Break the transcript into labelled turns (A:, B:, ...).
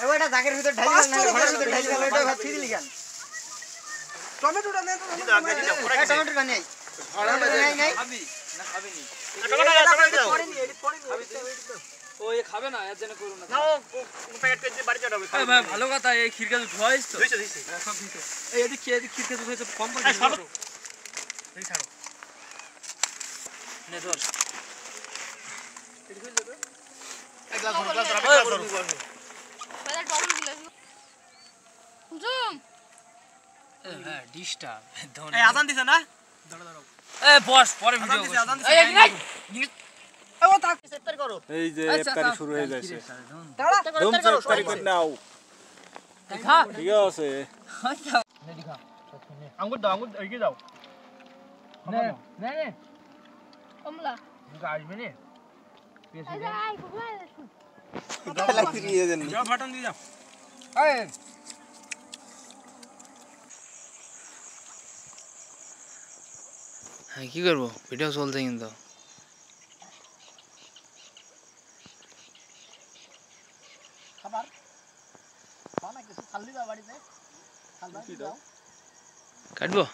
A: ওইটা জাগের ভিতর ঢালি না ঘরের ভিতর ঢালি গেল ওইটা ভাত ছিড়ি লিগান টমেটোটা নে তো টমেটোটা নেই নাই নাই খাবি না খাবি নি টমেটো পড়েনি এডি পড়েনি ও এ খাবে না এর জন্য করু না নাও প্যাকেট করে বাড়ি চড়াবে ভাই ভালো কথা এই খিরকা তো ধোয়াইছ তো দিছে সব দিছে এই এদিক খিরকা তো হয়েছে কম করে ছাড়ো এই ছাড়ো নে ধর এডি কই যাবে এক গ্লাস ধর পয়লা ডবল গ্লাস জুম হ্যাঁ ডিশটা এই আজান দিছে না দাঁড়া দাঁড়াও এই বস পরে ভিডিও করছি এই এই ও তাক সেট করো এই যে ইফতারি শুরু হয়ে যাচ্ছে দাঁড়া সেট করে নাও দেখা ঠিক আছে নে দেখা আঙ্গুর দাও আঙ্গুর এগিয়ে যাও নে নে নে কমলা দুটো আসবে নে পেছে দে আই বুবলা লাগি দিয়ে দেন যাও বাটন দিয়ে যাও এই হ্যাঁ কি করব ভিডিও চলছে কিন্তু খাবার বানা কিছু খালি দাও বাড়িতে খালবা কি দাও কাটবো